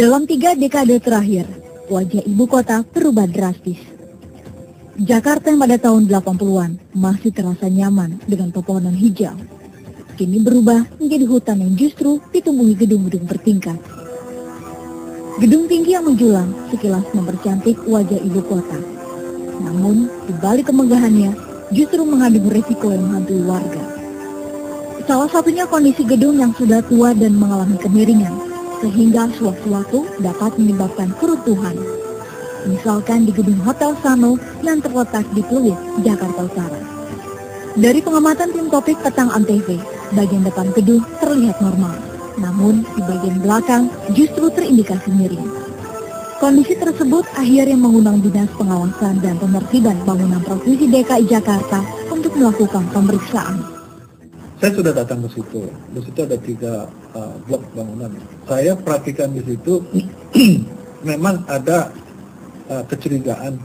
Dalam 3 dekade terakhir, wajah ibu kota berubah drastis. Jakarta yang pada tahun 80-an masih terasa nyaman dengan pepohonan hijau, kini berubah menjadi hutan yang justru ditumbuhi gedung-gedung bertingkat. Gedung tinggi yang menjulang sekilas mempercantik wajah ibu kota. Namun, di balik kemegahannya justru mengandung resiko yang menghantui warga. Salah satunya kondisi gedung yang sudah tua dan mengalami kemiringan, sehingga sewaktu-waktu dapat menyebabkan keruntuhan. Misalkan di gedung Hotel Sano yang terletak di Pluit, Jakarta Utara. Dari pengamatan tim Topik Petang Antv, bagian depan gedung terlihat normal, namun di bagian belakang justru terindikasi miring. Kondisi tersebut akhirnya mengundang Dinas Pengawasan dan Penertiban Bangunan Provinsi DKI Jakarta untuk melakukan pemeriksaan. Saya sudah datang ke situ. Di situ ada 3 blok bangunan. Saya perhatikan di situ memang ada kecurigaan,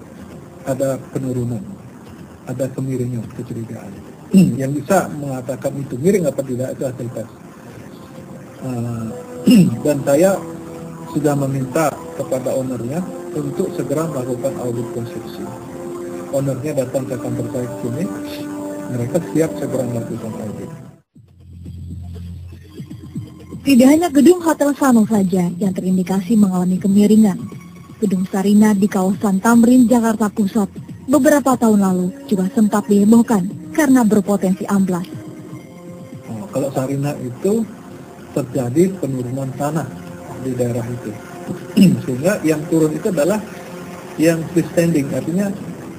ada penurunan, ada kemiringan, kecurigaan. Yang bisa mengatakan itu miring apa tidak itu hasil tes. Dan saya sudah meminta kepada ownernya untuk segera melakukan audit konstruksi. Ownernya datang ke kantor saya ke sini, mereka siap segera melakukan audit. Tidak hanya gedung Hotel Sano saja yang terindikasi mengalami kemiringan. Gedung Sarina di kawasan Tamrin, Jakarta Pusat beberapa tahun lalu juga sempat dihebohkan karena berpotensi amblas. Kalau Sarina itu terjadi penurunan tanah di daerah itu. Sehingga yang turun itu adalah yang freestanding, artinya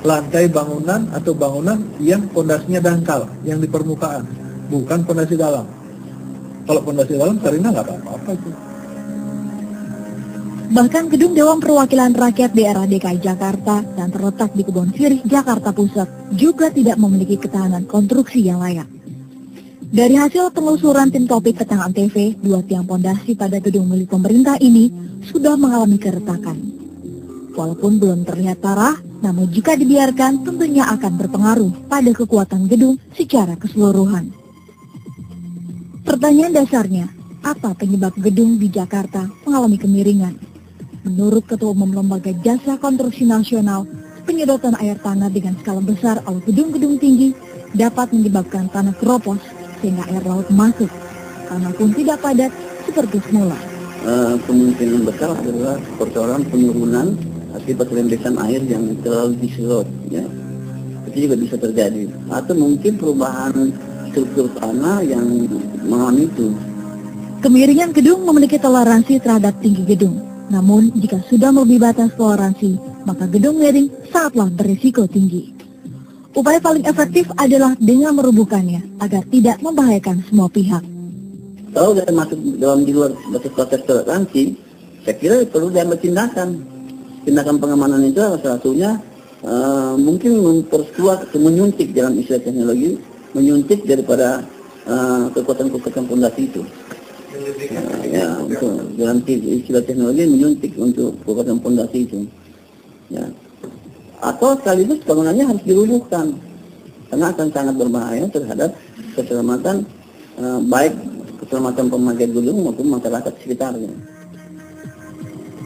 lantai bangunan atau bangunan yang pondasinya dangkal, yang di permukaan, bukan pondasi dalam. Kalau pondasi dalam, Sarina nggak apa-apa itu. Bahkan gedung Dewan Perwakilan Rakyat Daerah DKI Jakarta yang terletak di Kebon Sirih, Jakarta Pusat juga tidak memiliki ketahanan konstruksi yang layak. Dari hasil penelusuran tim Topik Petang Antv, 2 tiang pondasi pada gedung milik pemerintah ini sudah mengalami keretakan. Walaupun belum terlihat parah, namun jika dibiarkan tentunya akan berpengaruh pada kekuatan gedung secara keseluruhan. Pertanyaan dasarnya, apa penyebab gedung di Jakarta mengalami kemiringan? Menurut Ketua Umum Lembaga Jasa Konstruksi Nasional, penyedotan air tanah dengan skala besar oleh gedung-gedung tinggi dapat menyebabkan tanah keropos sehingga air laut masuk. Tanah pun tidak padat seperti semula. Kemungkinan besar adalah persoalan penurunan akibat rembesan air yang terlalu diserot, ya. Itu juga bisa terjadi. Atau mungkin perubahan struktur tanah yang mengalami itu. Kemiringan gedung memiliki toleransi terhadap tinggi gedung. Namun, jika sudah melebihi batas toleransi, maka gedung miring sangatlah berisiko tinggi. Upaya paling efektif adalah dengan merubuhkannya agar tidak membahayakan semua pihak. Kalau sudah masuk di luar batas toleransi, saya kira perlu diambil tindakan. Tindakan pengamanan itu salah satunya mungkin memperkuat atau menyuntik dalam istilah teknologi, menyuntik daripada kekuatan-kekuatan fondasi itu. Untuk dalam istilah teknologi menyuntik untuk kekuatan fondasi itu. Ya. Atau sekaligus bangunannya harus dirubuhkan karena akan sangat berbahaya terhadap keselamatan baik keselamatan pemakai gedung maupun masyarakat sekitarnya.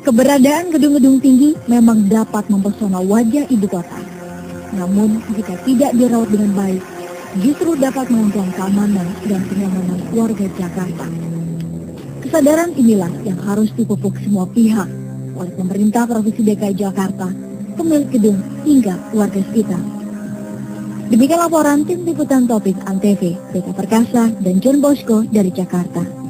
Keberadaan gedung-gedung tinggi memang dapat mempesona wajah ibu kota. Namun jika tidak dirawat dengan baik, justru dapat mengancam keamanan dan kenyamanan warga Jakarta. Kesadaran inilah yang harus dipupuk semua pihak oleh pemerintah Provinsi DKI Jakarta, pemilik gedung hingga warga sekitar. Demikian laporan tim liputan Topik Antv, Beta Perkasa dan John Bosco dari Jakarta.